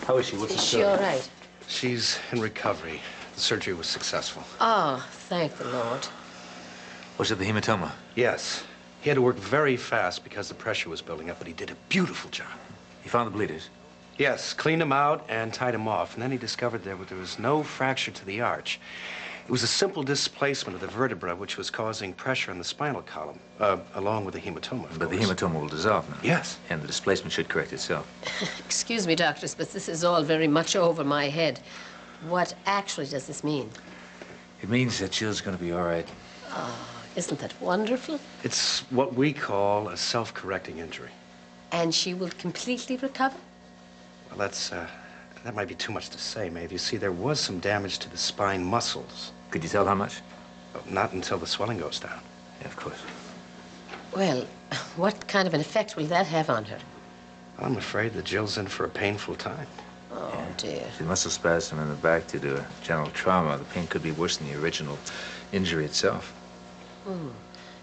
How is she? What's the story? Is she all right? She's in recovery. The surgery was successful. Oh, thank the Lord. Was it the hematoma? Yes. He had to work very fast because the pressure was building up, but he did a beautiful job. He found the bleeders? Yes, cleaned him out and tied him off, and then he discovered there was no fracture to the arch. It was a simple displacement of the vertebra, which was causing pressure on the spinal column, along with the hematoma, of But course. the hematoma will dissolve now. Yes. And the displacement should correct itself. Excuse me, doctors, but this is all very much over my head. What actually does this mean? It means that Jill's going to be all right. Oh, isn't that wonderful? It's what we call a self-correcting injury. And she will completely recover? Well, that might be too much to say, Maeve. You see, there was some damage to the spine muscles. Could you tell how much? Well, not until the swelling goes down. Yeah, of course. Well, what kind of an effect will that have on her? I'm afraid that Jill's in for a painful time. Oh, dear. The muscle spasm in the back due to a general trauma. The pain could be worse than the original injury itself.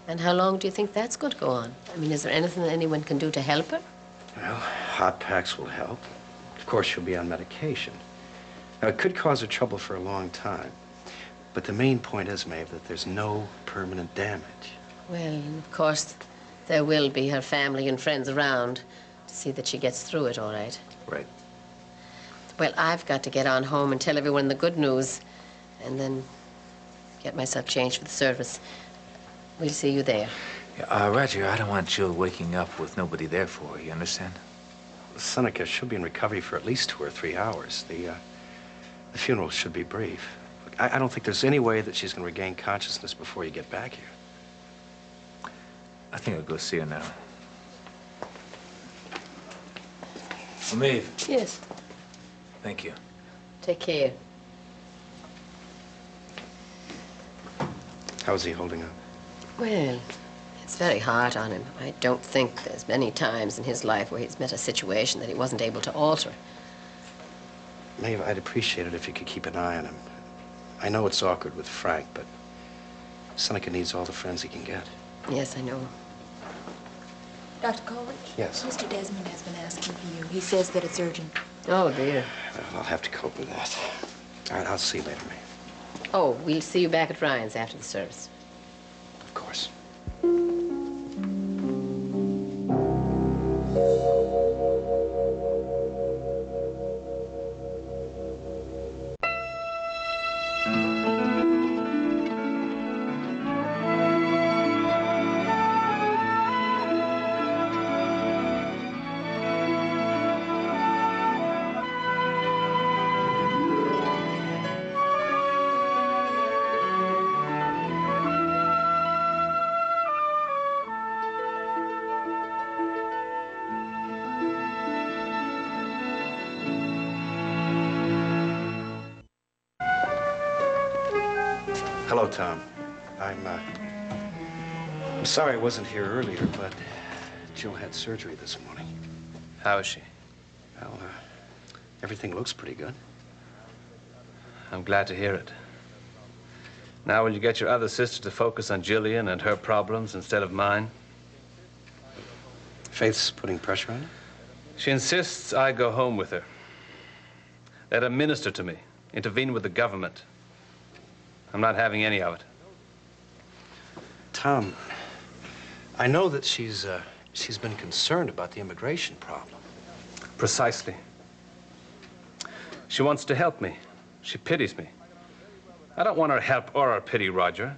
And how long do you think that's going to go on? I mean, is there anything that anyone can do to help her? Well, hot packs will help. Of course, she'll be on medication. Now, it could cause her trouble for a long time. But the main point is, Maeve, that there's no permanent damage. Well, of course, there will be her family and friends around to see that she gets through it all right. Right. Well, I've got to get on home and tell everyone the good news, and then get myself changed for the service. We'll see you there. Yeah, Roger, I don't want Jill waking up with nobody there for her, you understand? Seneca should be in recovery for at least 2 or 3 hours. The funeral should be brief. Look, I don't think there's any way that she's going to regain consciousness before you get back here. I think I'll go see her now. Well, Maeve. Yes. Thank you. Take care. How's he holding up? Well, it's very hard on him. I don't think there's many times in his life where he's met a situation that he wasn't able to alter. Maeve, I'd appreciate it if you could keep an eye on him. I know it's awkward with Frank, but Seneca needs all the friends he can get. Yes, I know. Dr. Coleridge? Yes? Mr. Desmond has been asking for you. He says that it's urgent. Oh, dear. Well, I'll have to cope with that. All right, I'll see you later, Maeve. Oh, we'll see you back at Ryan's after the service. Of course. Hello, Tom. I'm sorry I wasn't here earlier, but Jill had surgery this morning. How is she? Well, everything looks pretty good. I'm glad to hear it. Now, will you get your other sister to focus on Jillian and her problems instead of mine? Faith's putting pressure on you? She insists I go home with her. Let her minister to me, intervene with the government. I'm not having any of it. Tom, I know that she's been concerned about the immigration problem. Precisely. She wants to help me. She pities me. I don't want her help or her pity, Roger.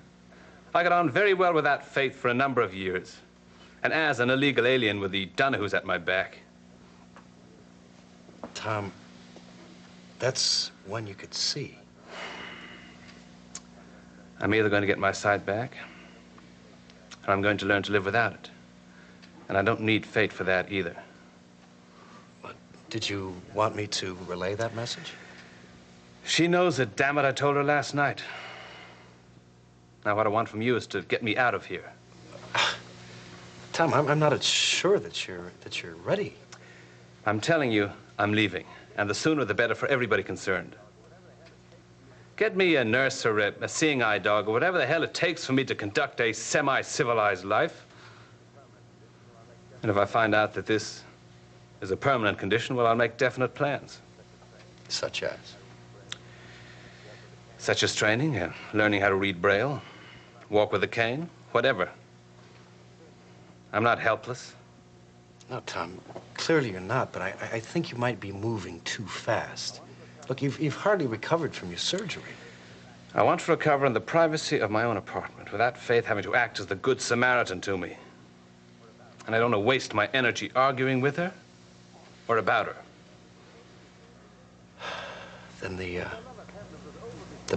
I got on very well with that Faith for a number of years. And as an illegal alien with the Donahues at my back. Tom, that's one you could see. I'm either going to get my sight back, or I'm going to learn to live without it. And I don't need Fate for that either. But did you want me to relay that message? She knows it, damn it, I told her last night. Now what I want from you is to get me out of here. Tom, I'm not sure that you're ready. I'm telling you, I'm leaving. And the sooner the better for everybody concerned. Get me a nurse or a seeing eye dog or whatever the hell it takes for me to conduct a semi-civilized life. And if I find out that this is a permanent condition, well, I'll make definite plans. Such as? Such as training, learning how to read Braille, walk with a cane, whatever. I'm not helpless. No, Tom, clearly you're not, but I think you might be moving too fast. Look, you've hardly recovered from your surgery. I want to recover in the privacy of my own apartment, without Faith having to act as the Good Samaritan to me. And I don't want to waste my energy arguing with her or about her. Then the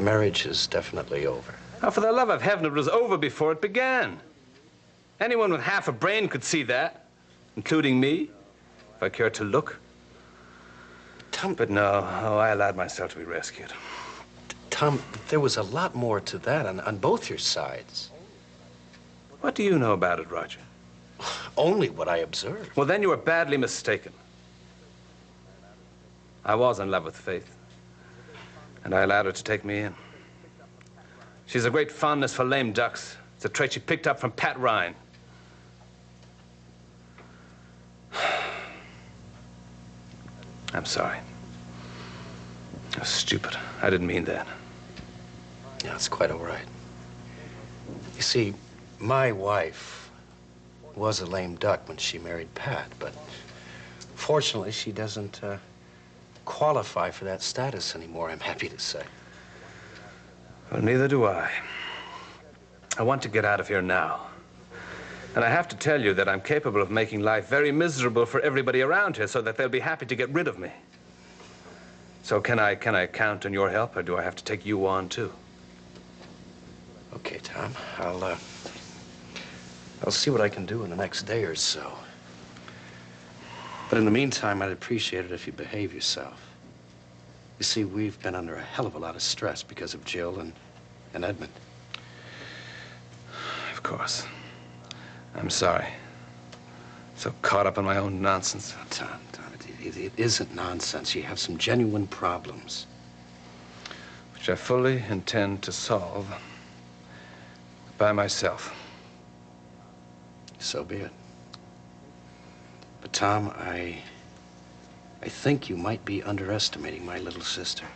marriage is definitely over. Now, for the love of heaven, it was over before it began. Anyone with half a brain could see that, including me, if I cared to look. Tom, But no, I allowed myself to be rescued. Tom, there was a lot more to that on both your sides. What do you know about it, Roger? Only what I observed. Well, then you were badly mistaken. I was in love with Faith, and I allowed her to take me in. She's a great fondness for lame ducks. It's a trait she picked up from Pat Ryan. I'm sorry. I was stupid. I didn't mean that. Yeah, it's quite all right. You see, my wife was a lame duck when she married Pat, but fortunately she doesn't qualify for that status anymore, I'm happy to say. Well, neither do I. I want to get out of here now. And I have to tell you that I'm capable of making life very miserable for everybody around here so that they'll be happy to get rid of me. So can I count on your help, or do I have to take you on, too? Okay, Tom, I'll see what I can do in the next day or so. But in the meantime, I'd appreciate it if you behave yourself. You see, we've been under a hell of a lot of stress because of Jill and Edmund. Of course. I'm sorry. So caught up in my own nonsense. Tom, it isn't nonsense. You have some genuine problems. Which I fully intend to solve by myself. So be it. But Tom, I think you might be underestimating my little sister.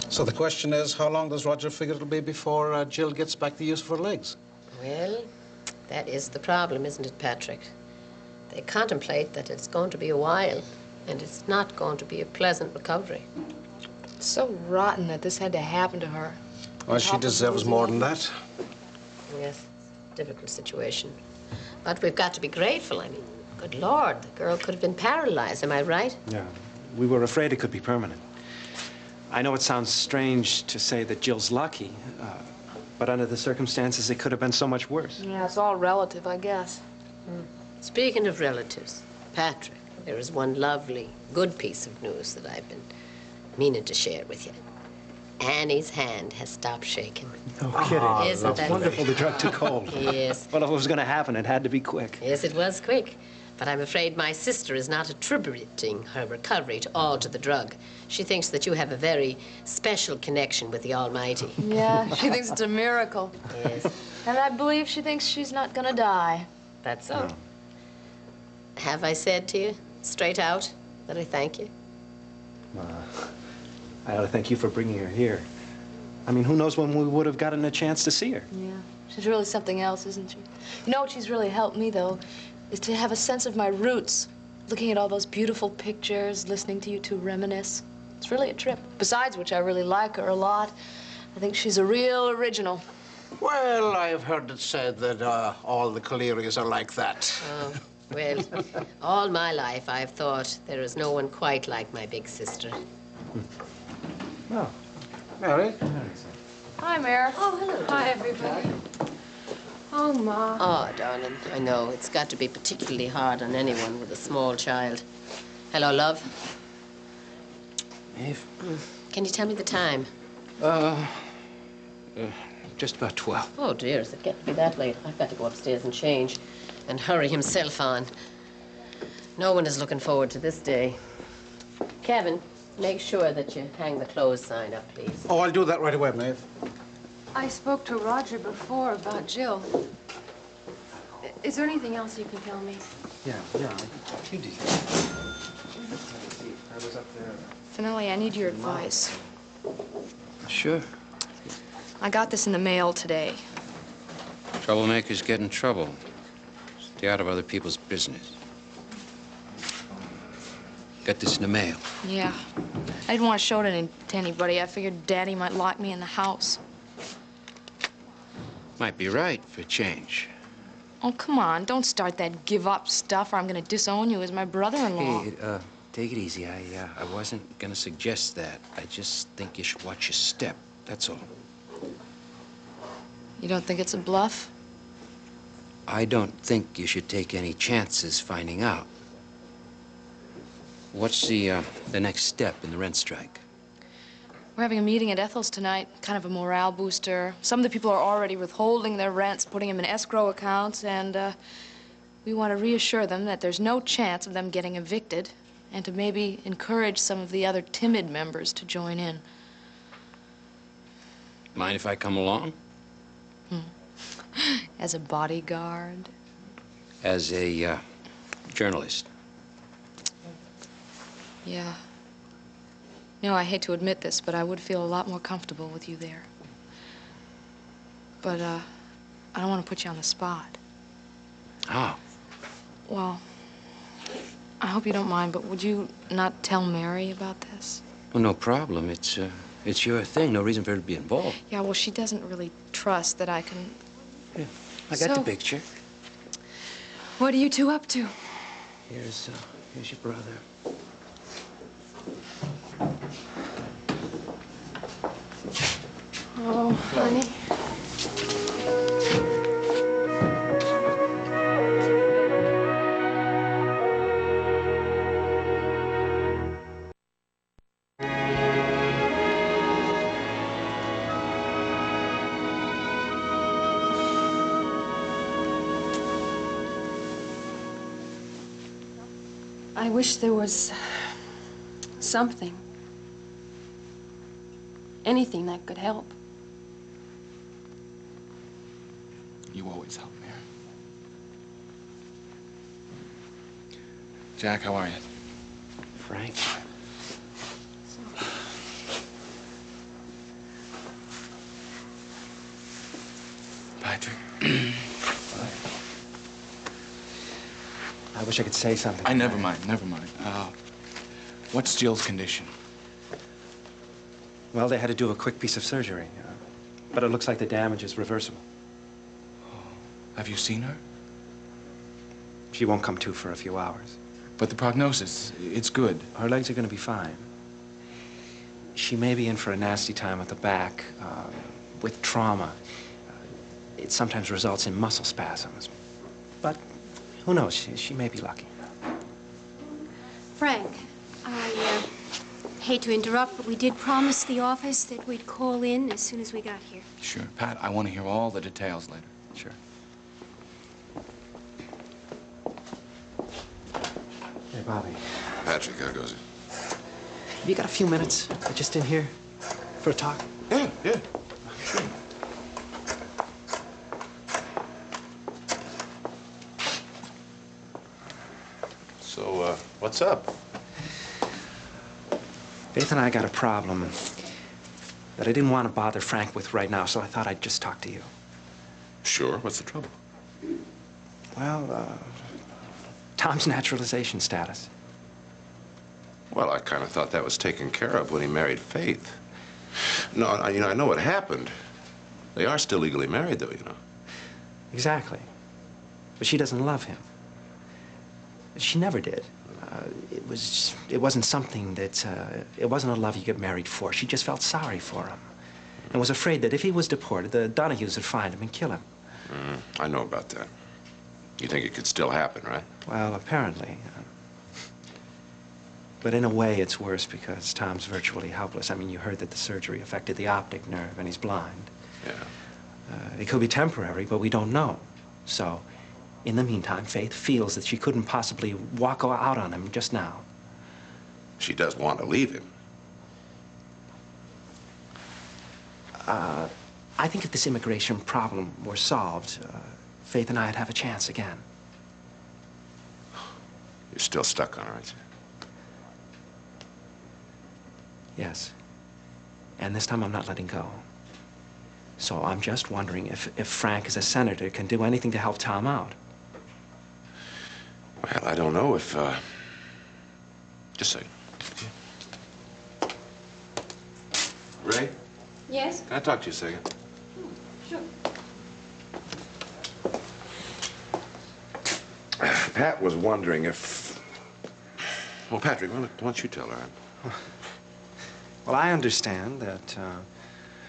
So the question is, how long does Roger figure it'll be before Jill gets back the use of her legs? Well, that is the problem, isn't it, Patrick? They contemplate that it's going to be a while, and it's not going to be a pleasant recovery. It's so rotten that this had to happen to her. Well, she deserves more than that. Yes, difficult situation. But we've got to be grateful. I mean, good Lord, the girl could have been paralyzed, am I right? Yeah, we were afraid it could be permanent. I know it sounds strange to say that Jill's lucky, but under the circumstances, it could have been so much worse. Yeah, it's all relative, I guess. Speaking of relatives, Patrick, there is one lovely, good piece of news that I've been meaning to share with you. Annie's hand has stopped shaking. No kidding. Isn't that Wonderful, the drug took hold. Yes. Well, if it was going to happen, it had to be quick. Yes, it was quick. But I'm afraid my sister is not attributing her recovery all to the drug. She thinks that you have a very special connection with the Almighty. Yeah, she thinks it's a miracle. Yes, And I believe she thinks she's not gonna die. that's so. Have I said to you, straight out, that I thank you? I ought to thank you for bringing her here. I mean, who knows when we would have gotten a chance to see her. Yeah, she's really something else, isn't she? You know what she's really helped me, though, is to have a sense of my roots. Looking at all those beautiful pictures, listening to you two reminisce. It's really a trip. Besides which, I really like her a lot. I think she's a real original. Well, I've heard it said that all the Caleries are like that. Oh, well, all my life I've thought there is no one quite like my big sister. Oh, Mary? Hi, Mare. Oh, hello, Hi, everybody. Oh, Ma. Oh, darling, I know. It's got to be particularly hard on anyone with a small child. Hello, love. Eve? Can you tell me the time? Just about 12. Oh, dear, is it getting to be that late? I've got to go upstairs and change and hurry himself on. No one is looking forward to this day. Kevin, make sure that you hang the clothes sign up, please. Oh, I'll do that right away, Maeve. I spoke to Roger before about Jill. Is there anything else you can tell me? Yeah, a few details. I was up there. Finelli, I need your advice. Sure. I got this in the mail today. Troublemakers get in trouble. Stay out of other people's business. Got this in the mail. Yeah. I didn't want to show it to anybody. I figured Daddy might lock me in the house. Might be right for a change. Oh, come on. Don't start that give-up stuff or I'm going to disown you as my brother-in-law. Hey, take it easy. I wasn't gonna suggest that. I just think you should watch your step. That's all. You don't think it's a bluff? I don't think you should take any chances finding out. What's the next step in the rent strike? We're having a meeting at Ethel's tonight, kind of a morale booster. Some of the people are already withholding their rents, putting them in escrow accounts, and we want to reassure them that there's no chance of them getting evicted, and to maybe encourage some of the other timid members to join in. Mind if I come along? As a bodyguard? As a journalist. Yeah. You know, I hate to admit this, but I would feel a lot more comfortable with you there. But, I don't want to put you on the spot. How? Well, I hope you don't mind, but would you not tell Mary about this? Well, no problem. It's your thing. No reason for her to be involved. Yeah, well, she doesn't really trust that I can... Yeah, I got the picture. What are you two up to? Here's your brother. Oh, honey. I wish there was something, anything that could help. You always help, Mary. Jack, how are you? Frank? Patrick? I wish I could say something. Never mind. What's Jill's condition? Well, they had to do a quick piece of surgery, but it looks like the damage is reversible. Have you seen her? She won't come to for a few hours. But the prognosis, it's good. Her legs are going to be fine. She may be in for a nasty time at the back with trauma. It sometimes results in muscle spasms. But who knows? She may be lucky. Frank, I hate to interrupt, but we did promise the office that we'd call in as soon as we got here. Sure. Pat, I want to hear all the details later. Sure. Hey, Bobby. Patrick, how goes it? Have you got a few minutes just in here for a talk? Yeah. So, what's up? Faith and I got a problem that I didn't want to bother Frank with right now, so I thought I'd just talk to you. Sure. What's the trouble? Well, Tom's naturalization status. Well, I kind of thought that was taken care of when he married Faith. No, I know what happened. They are still legally married, though, you know. Exactly. But she doesn't love him. She never did. It wasn't something that, it wasn't a love you get married for. She just felt sorry for him and was afraid that if he was deported, the Donahues would find him and kill him. I know about that. You think it could still happen, right? Well, apparently. But in a way, it's worse because Tom's virtually helpless. I mean, you heard that the surgery affected the optic nerve and he's blind. Yeah. It could be temporary, but we don't know. So, in the meantime, Faith feels that she couldn't possibly walk out on him just now. She does want to leave him. I think if this immigration problem were solved, Faith and I'd have a chance again. You're still stuck on her, aren't you? Yes. And this time I'm not letting go. So I'm just wondering if Frank, as a senator, can do anything to help Tom out. Well, I don't know if, just a second. Ray, Yes? can I talk to you a second? Sure. Pat was wondering if... Well, Patrick, why don't you tell her? Well, I understand that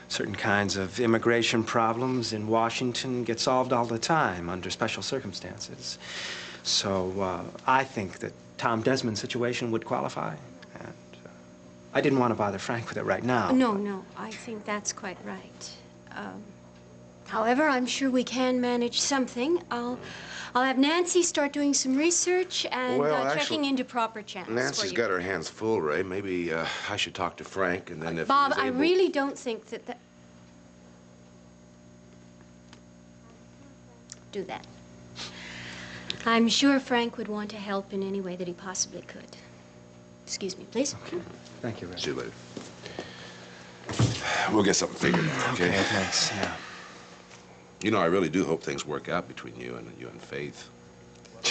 certain kinds of immigration problems in Washington get solved all the time under special circumstances. So I think that Tom Desmond's situation would qualify. And I didn't want to bother Frank with it right now. No, I think that's quite right. However, I'm sure we can manage something. I'll have Nancy start doing some research and checking into proper channels Nancy's got her hands full, Ray. Maybe I should talk to Frank, and then if Bob, he's I able... really don't think that... Do that. I'm sure Frank would want to help in any way that he possibly could. Excuse me, please. Okay. Thank you, Ray. See you later. We'll get something figured out, okay? Okay, thanks, yeah. You know, I really do hope things work out between you and Faith.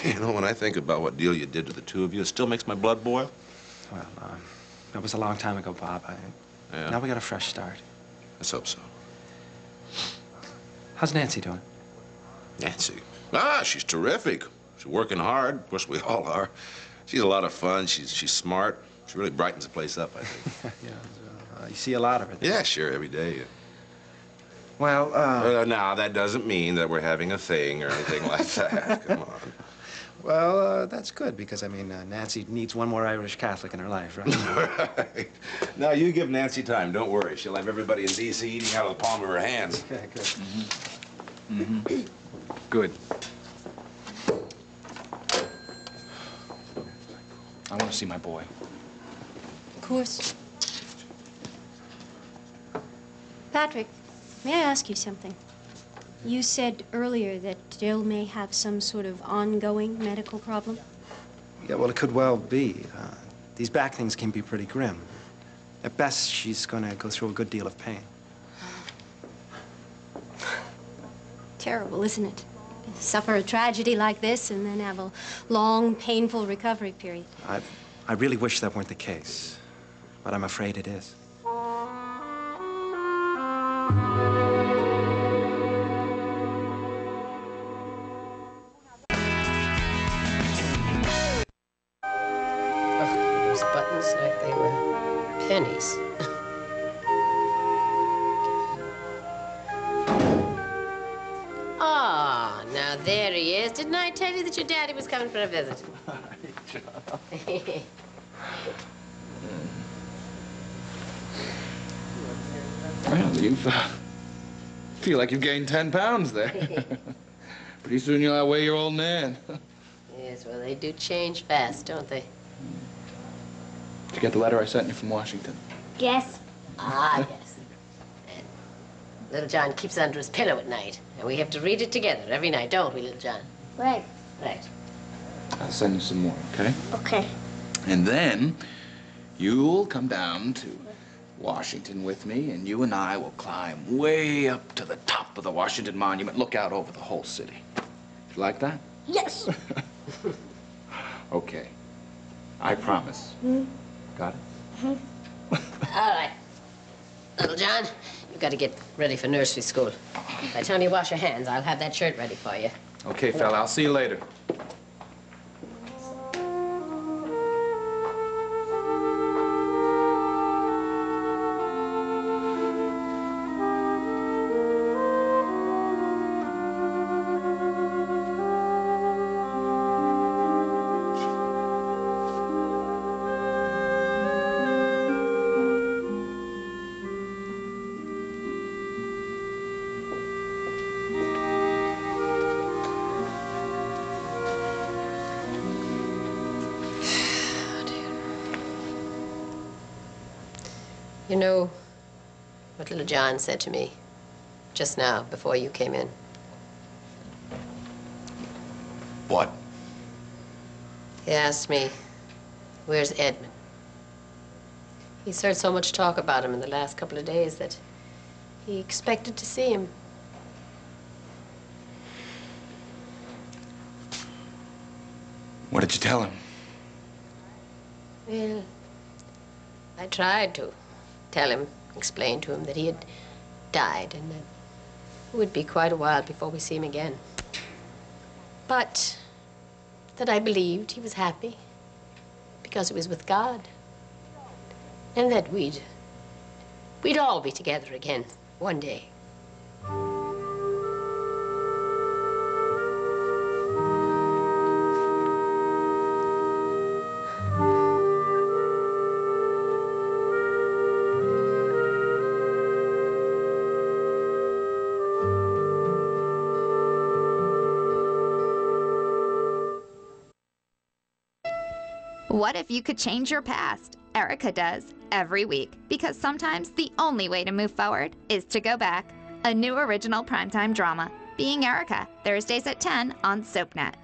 You know, when I think about what deal you did to the two of you, it still makes my blood boil. Well, that was a long time ago, Bob. Yeah. Now we got a fresh start. Let's hope so. How's Nancy doing? Nancy? She's terrific. She's working hard. Of course, we all are. She's a lot of fun. She's smart. She really brightens the place up, I think. Yeah, you see a lot of her. Yeah, sure, every day. Well, now, that doesn't mean that we're having a thing or anything like that. Come on. Well, that's good, because, I mean, Nancy needs one more Irish Catholic in her life, right? Right. Now, you give Nancy time. Don't worry. She'll have everybody in D.C. eating out of the palm of her hands. Okay, good. Mm-hmm. Good. I want to see my boy. Of course. Patrick, may I ask you something? You said earlier that Jill may have some sort of ongoing medical problem. Yeah, well, it could well be. These back things can be pretty grim. At best, she's going to go through a good deal of pain. Terrible, isn't it? Suffer a tragedy like this and then have a long, painful recovery period. I really wish that weren't the case, but I'm afraid it is. Those buttons like they were pennies. Ah, now there he is. Didn't I tell you that your daddy was coming for a visit? Well, you've feel like you've gained 10 pounds there. Pretty soon you'll outweigh your old man. Yes, well, they do change fast, don't they? Did you get the letter I sent you from Washington? Yes. Ah, yes. And Little John keeps it under his pillow at night, and we have to read it together every night, don't we, Little John? Right. Right. I'll send you some more, okay? Okay. And then you'll come down to Washington with me, and you and I will climb way up to the top of the Washington Monument, look out over the whole city. You like that? Yes. Okay. I promise. Got it? All right. Little John, you've got to get ready for nursery school. By the time you wash your hands, I'll have that shirt ready for you. Okay, fella. I'll see you later. You know what Little John said to me just now before you came in? What? He asked me, where's Edmund? He's heard so much talk about him in the last couple of days that he expected to see him. What did you tell him? Well, I tried to tell him, explain to him that he had died and that it would be quite a while before we see him again. But that I believed he was happy because he was with God. And that we'd all be together again one day. What if you could change your past? Erica does, every week, because sometimes the only way to move forward is to go back. A new original primetime drama, Being Erica, Thursdays at 10 on SoapNet.